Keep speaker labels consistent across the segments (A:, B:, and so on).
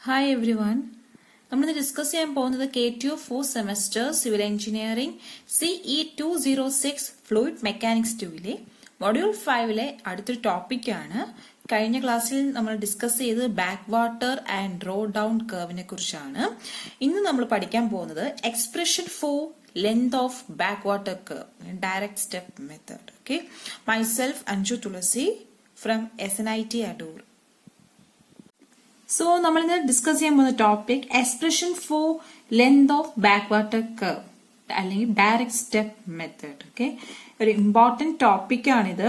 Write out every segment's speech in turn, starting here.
A: Hi everyone. നമ്മളിന്ന് discuss ചെയ്യാൻ പോകുന്നത് KTU4 semester civil engineering CE206 fluid mechanics 2 module 5 അടുത്തൊരു ടോപ്പിക്കാണ്. കഴിഞ്ഞ ക്ലാസ്സിൽ നമ്മൾ ഡിസ്കസ് ചെയ്തത് back water and draw down കർവിനെ കുറിച്ചാണ്. ഇന്ന് നമ്മൾ പഠിക്കാൻ പോകുന്നത് expression for length of back water curve, direct step method. Okay, myself Anju Thulasi from SNIT Adoor. So നമ്മൾ ഇന്ന് ഡിസ്കസ് ചെയ്യാൻ പോകുന്ന topic expression for length of back water curve അല്ലെങ്കിൽ ഡയറക്റ്റ് സ്റ്റെപ്പ് മെത്തേഡ്. ഓക്കെ, ഒരു ഇമ്പോർട്ടന്റ് ടോപ്പിക്കാണിത്.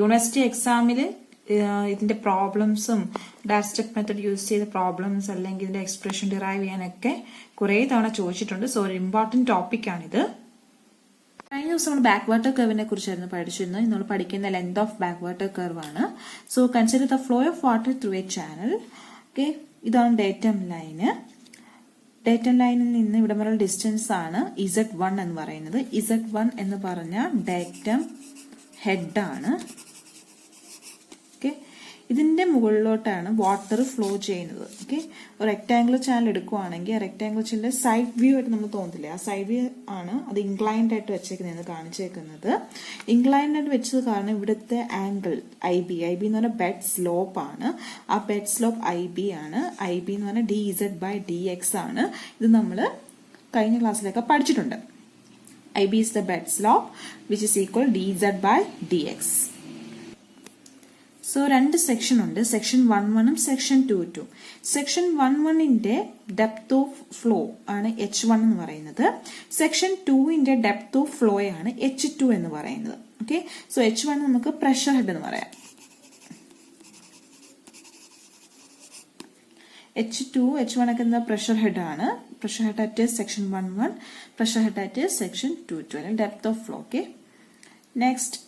A: യൂണിവേഴ്സിറ്റി എക്സാമിൽ ഇതിന്റെ പ്രോബ്ലംസും ഡയറക്റ്റ് സ്റ്റെപ്പ് മെത്തേഡ് യൂസ് ചെയ്ത problems അല്ലെങ്കിൽ ഇതിന്റെ എക്സ്പ്രഷൻ ഡിറൈവ് ചെയ്യാനൊക്കെ കുറെ തവണ ചോദിച്ചിട്ടുണ്ട്. സോ ഒരു ഇമ്പോർട്ടന്റ് ടോപ്പിക്കാണിത്. കഴിഞ്ഞ ദിവസം നമ്മൾ ബാക്ക് വാട്ടർ കർവിനെ കുറിച്ചായിരുന്നു പഠിച്ചിരുന്നത്. നമ്മൾ പഠിക്കുന്ന length of back water curve ആണ്. So consider the flow of water through a channel. Okay, ഇതാണ് ഡേറ്റം ലൈന്. ഡേറ്റം ലൈനിൽ നിന്ന് ഇവിടെ വരെ ഡിസ്റ്റൻസ് ആണ് Z1 എന്ന് പറയുന്നത്. Z1 എന്ന് പറഞ്ഞ ഡേറ്റം ഹെഡ് ആണ്. ഓക്കെ, ഇതിന്റെ മുകളിലോട്ടാണ് വാട്ടർ ഫ്ലോ ചെയ്യുന്നത്. ഓക്കെ, ഒരു റെക്ടാംഗുലർ ചാനൽ എടുക്കുവാണെങ്കിൽ റെക്ടാംഗുലർ ചാനലിന്റെ സൈഡ് വ്യൂ ആയിട്ട് നമുക്ക് തോന്നത്തില്ലേ, ആ സൈഡ് വ്യൂ ആണ് അത് ഇൻക്ലൈൻഡ് ആയിട്ട് വെച്ചേക്കുന്നത് കാണിച്ചേക്കുന്നത്. ഇൻക്ലൈൻഡ് ആയിട്ട് വെച്ചത് കാരണം ഇവിടുത്തെ ആംഗിൾ IB എന്ന് പറഞ്ഞാൽ ബെഡ് സ്ലോപ്പ് ആണ്. ആ ബെഡ് സ്ലോപ്പ് IB ആണ്. IB എന്ന് പറഞ്ഞാൽ dz/dx ആണ്. ഇത് നമ്മൾ കഴിഞ്ഞ ക്ലാസ്സിലൊക്കെ പഠിച്ചിട്ടുണ്ട്. IB is the bed slope which is equal dz/dx. So രണ്ട് സെക്ഷൻ ഉണ്ട്, സെക്ഷൻ 1-1 സെക്ഷൻ 2-2. സെക്ഷൻ 1-1ന്റെ ഡെപ്ത് ഓഫ് ഫ്ലോ ആണ് H1 എന്ന് പറയുന്നത്. സെക്ഷൻ 2ന്റെ ഡെപ്ത് ഓഫ് ഫ്ലോ ആണ് H2 എന്ന് പറയുന്നത്. ഓക്കെ, സോ H1 നമുക്ക് പ്രഷർ ഹെഡ് എന്ന് പറയാം. H1 ഒക്കെ എന്താ പ്രഷർ ഹെഡ് ആണ്. Pressure head at section 1-1, pressure head at section 2-2 അല്ലെങ്കിൽ depth of flow. Okay, next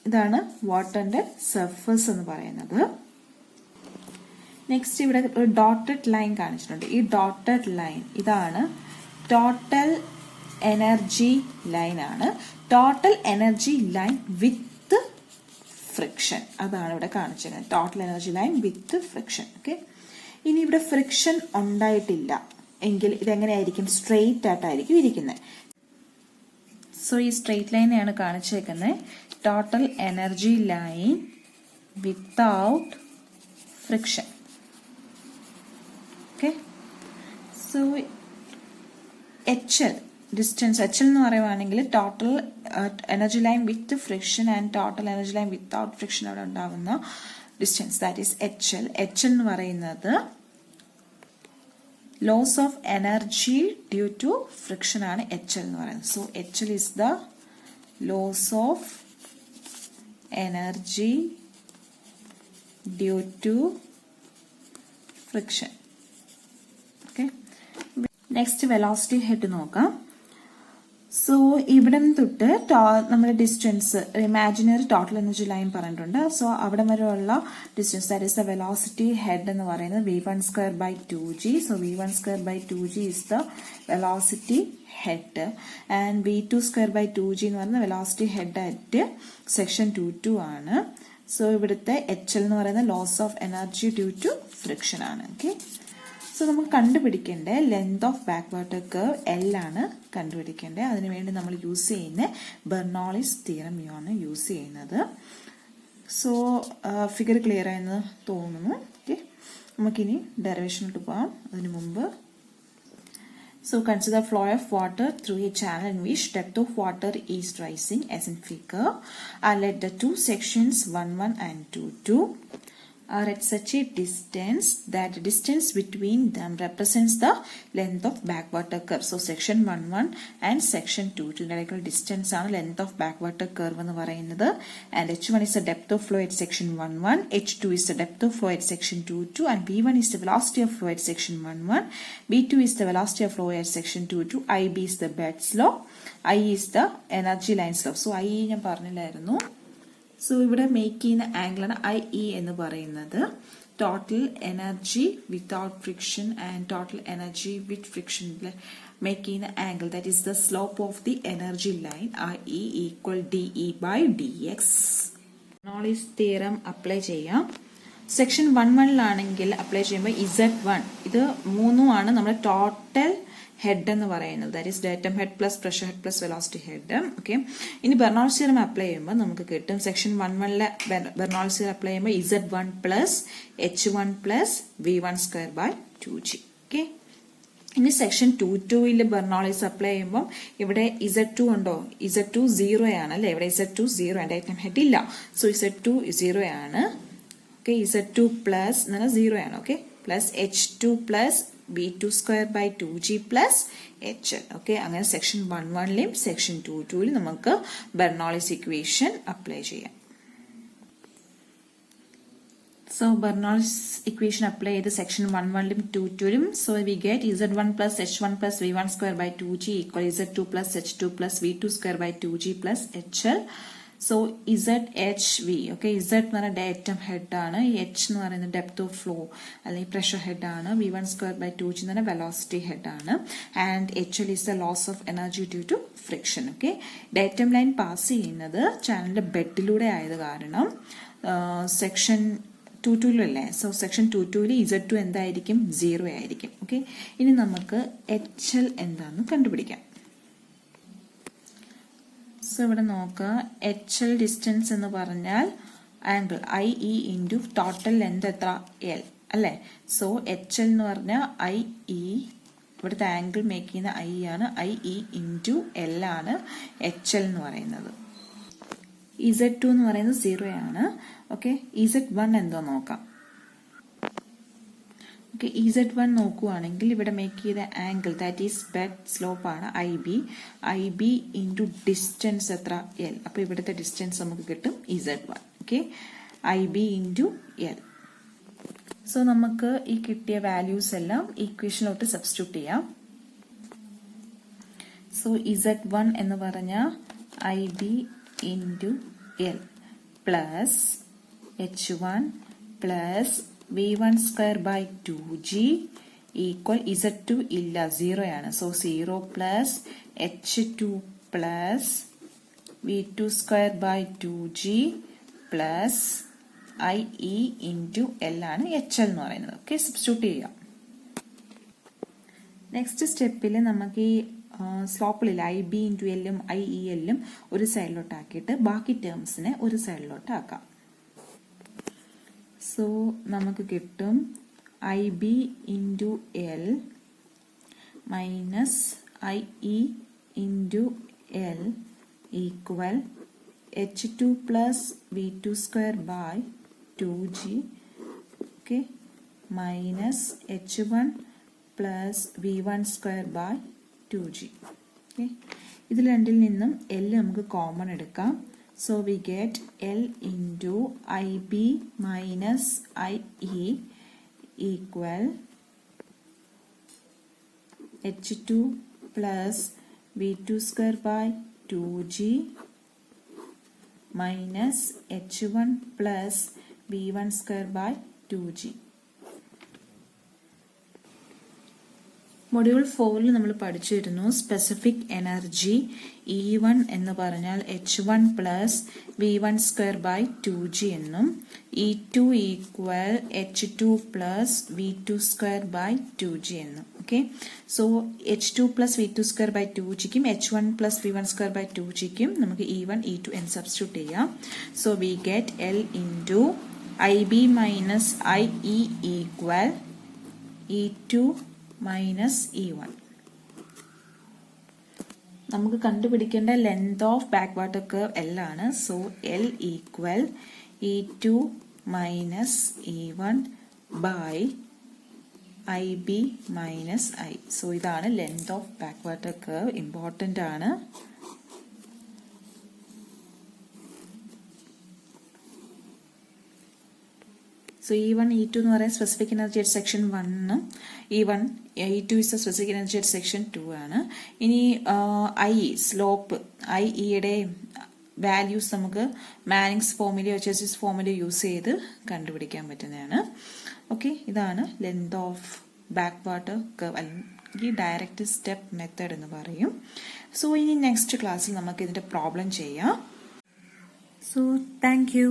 A: ഇതാണ് വാട്ടറിന്റെ സർഫസ് എന്ന് പറയുന്നത്. നെക്സ്റ്റ് ഇവിടെ ഒരു ഡോട്ടഡ് ലൈൻ കാണിച്ചിട്ടുണ്ട്. ഈ ഡോട്ടഡ് ലൈൻ ഇതാണ് ടോട്ടൽ എനർജി ലൈൻ ആണ്. Total energy line with friction, അതാണ് ഇവിടെ കാണിച്ചിരിക്കുന്നത്. Total energy line with friction. Okay, ഇനി ഇവിടെ ഫ്രിക്ഷൻ ഉണ്ടായിട്ടില്ല എങ്കിൽ ഇതെങ്ങനെയായിരിക്കും? സ്ട്രെയിറ്റ് ആയിട്ടായിരിക്കും ഇരിക്കുന്നത്. സോ ഈ സ്ട്രെയിറ്റ് ലൈനെയാണ് കാണിച്ചേക്കുന്നത്. Total energy line without friction. Okay, so HL distance HL എന്ന് പറയുവാണെങ്കിൽ total energy line with friction and total energy line without friction അവിടെ ഉണ്ടാവുന്ന distance, that is HL. HL എന്ന് പറയുന്നത് loss of energy due to friction ആണ് HL എന്ന് പറയുന്നത്. So HL is the loss of energy due to friction. Okay, next velocity head നോക്കാം. So ഇവിടെ തൊട്ട് നമ്മുടെ distance imaginary total energy line പറഞ്ഞിട്ടുണ്ട്. സോ അവിടെ വരെയുള്ള distance that is the velocity head എന്ന് പറയുന്നത് v1² / 2g. So v1² / 2g is the velocity head and v2² / 2g എന്ന് പറയുന്നത് വെലോസിറ്റി ഹെഡ് അറ്റ് സെക്ഷൻ 2-2 ആണ്. സോ ഇവിടുത്തെ HL എന്ന് പറയുന്നത് loss of energy due to friction ആണ്. ഓക്കെ, സോ നമുക്ക് കണ്ടുപിടിക്കേണ്ട length of back water curve L ആണ് കണ്ടുപിടിക്കേണ്ടത്. അതിനുവേണ്ടി നമ്മൾ യൂസ് ചെയ്യുന്ന ബെർണോളിസ് തിയറം ആണ് യൂസ് ചെയ്യുന്നത്. സോ ഫിഗർ ക്ലിയർ ആയെന്ന് തോന്നുന്നു. ഓക്കെ, നമുക്കിനി ഡെറിവേഷനിലോട്ട് പോകാം. അതിനു മുമ്പ് so consider flow of water through a channel in which depth of water is rising as in figure. Let the two sections 1-1 and 2-2 are at such a distance that the distance between them represents the length of backwater curve. So section 1-1 and section 2-2 ഇടയ്ക്കുള്ള distance ആണ് length of ബാക്ക്വാട്ടർ curve എന്ന് പറയുന്നത്. And H1 is the depth of flow at section 1-1, H2 is the depth of flow at section 2-2, and V1 is the velocity of flow at section 1-1, V2 is the velocity of flow at section 2-2, IB is the bed slope, I is the energy line slope. So I ഞാൻ പറഞ്ഞില്ലായിരുന്നു. So ഇവിടെ make ചെയ്യുന്ന ആംഗിളാണ് IE എന്ന് പറയുന്നത്. Total energy without friction and total energy with friction make ചെയ്യുന്ന angle, that is the slope of the energy line. IE = DE/dx. Bernoulli's theorem apply ചെയ്യാം. Section 1.1 apply ചെയ്യുമ്പോൾ Z1 ഇത് മൂന്നുമാണ് നമ്മുടെ ടോട്ടൽ ഹെഡ് എന്ന് പറയുന്നത്. That is datum head plus pressure head plus velocity head. Okay, ഇനി Bernoulli's theorem apply ചെയ്യുമ്പോൾ നമുക്ക് കിട്ടും സെക്ഷൻ 1.1 ബെർണോൾസ് തിയറം അപ്ലൈ ചെയ്യുമ്പോൾ Z1 plus H1 plus V1 square by 2G. Okay, ഇനി സെക്ഷൻ 2.2 ബെർണോളിസ് അപ്ലൈ ചെയ്യുമ്പോൾ ഇവിടെ Z2 ഉണ്ടോ? Z2 0 ആണ് അല്ലെ, ഇവിടെ Z2 0 ആണ്, ഡാറ്റം ഹെഡ് ഇല്ല. സോ Z2 0 ആണ്. ഓക്കെ, Z2 പ്ലസ് 0 ആണ്. Okay, plus H2 plus V2 square by 2G plus HL. Okay, അങ്ങനെ സെക്ഷൻ 1.1 സെക്ഷൻ 2.2 നമുക്ക് ബെർണോളിസ് ഇക്വേഷൻ അപ്ലൈ ചെയ്യാം. സോ ബെർണോളിസ് ഇക്വേഷൻ അപ്ലൈ ചെയ്ത് section 1.1 2.2 so we get Z1 plus H1 plus V1 square by 2G equal Z2 plus H2 plus V2 square by 2G plus HL. So ZHV. Okay, Z എന്ന് പറയുന്ന datum head ആണ്, H എന്ന് പറയുന്നത് depth of flow അല്ലെങ്കിൽ pressure head ആണ്, V1 square by 2G എന്ന് പറയുന്ന velocity head ആണ്, and HL is the loss of energy due to friction. Okay, datum line pass ചെയ്യുന്നത് ചാനലിന്റെ ബെഡിലൂടെ ആയത് കാരണം സെക്ഷൻ 2.2 അല്ലേ, സോ സെക്ഷൻ 2.2 Z2 എന്തായിരിക്കും? 0 ആയിരിക്കും. ഓക്കെ, ഇനി നമുക്ക് HL എന്താണെന്ന് കണ്ടുപിടിക്കാം. സോ ഇവിടെ നോക്കുക, HL ഡിസ്റ്റൻസ് എന്ന് പറഞ്ഞാൽ angle IE into total length എത്ര? L അല്ലേ. സോ HL എന്ന് പറഞ്ഞാൽ IE, ഇവിടുത്തെ ആംഗിൾ മേക്ക് ചെയ്യുന്ന I ആണ്, IE ഇൻറ്റു L ആണ് HL എന്ന് പറയുന്നത്. Z2 എന്ന് പറയുന്നത് 0 ആണ്. ഓക്കെ, Z1 എന്തോ നോക്കാം. ഓക്കെ, Z1 നോക്കുവാണെങ്കിൽ ഇവിടെ മേക്ക് ചെയ്ത angle that is bed slope ആണ് IB ഇൻറ്റു ഡിസ്റ്റൻസ് എത്ര? L. അപ്പൊ ഇവിടുത്തെ ഡിസ്റ്റൻസ് നമുക്ക് കിട്ടും Z1. Okay, IB into L. So നമുക്ക് ഈ കിട്ടിയ വാല്യൂസ് എല്ലാം ഇക്വേഷനിലോട്ട് സബ്സ്റ്റിറ്റ്യൂട്ട് ചെയ്യാം. സോ Z1 എന്ന് പറഞ്ഞാൽ IB into L plus H1 plus V1 square by 2G equal Z2 ഇല്ല, 0 ആണ്. So 0 plus H2 plus V2 square by 2G plus IE into L ആണ് HL എന്ന് പറയുന്നത്. ഓക്കെ, സബ്സ്റ്റിറ്റ്യൂട്ട് ചെയ്യാം. നെക്സ്റ്റ് സ്റ്റെപ്പിൽ നമുക്ക് ഈ സ്ലോപ്പിലില്ല IB ഇൻറ്റു L IEL ഒരു സൈഡിലോട്ട് ആക്കിയിട്ട് ബാക്കി ടേംസിനെ ഒരു സൈഡിലോട്ട് ആക്കാം. സോ നമുക്ക് കിട്ടും IB into L minus IE into L equal H2 plus V2 square by 2G. Okay, minus H1 plus V1 square by 2G. Okay, ഇതിൽ രണ്ടിൽ നിന്നും L നമുക്ക് കോമൺ എടുക്കാം. So we get L into IB minus IE equal H2 plus V2 square by 2G minus H1 plus V1 square by 2G. Module 4 നമ്മൾ പഠിച്ചിരുന്നു specific energy E1 എന്ന് പറഞ്ഞാൽ H1 plus V1 square by 2G എന്നും E2 equal H2 plus V2 square by 2G എന്നും. Okay, so H2 plus V2 square by 2Gക്കും H1 plus V1 square by 2Gക്കും നമുക്ക് E1 E2 എന്ന് substitute ചെയ്യാം. So we get L into IB minus IE equal E2 minus E1. നമുക്ക് കണ്ടുപിടിക്കേണ്ട length of back water curve L ആണ്. So L equal E2 minus E1 by IB minus I. So ഇതാണ് length of back water curve, important ആണ്. So E1 E2 എന്ന് പറയുന്നത് specific energy at section 1, E1 E2 is the specific energy at section 2 ആണ്. ഇനി IE slope IEയുടെ values നമുക്ക് Manning's formula ചെസിസ് formula use ചെയ്ത് കണ്ടുപിടിക്കാൻ പറ്റുന്നതാണ്. ഓക്കെ, ഇതാണ് length of back water curve അല്ലെങ്കിൽ ഡയറക്റ്റ് സ്റ്റെപ്പ് മെത്തേഡ് എന്ന് പറയും. സോ ഇനി നെക്സ്റ്റ് ക്ലാസ്സിൽ നമുക്ക് ഇതിന്റെ പ്രോബ്ലം ചെയ്യാം. So thank you.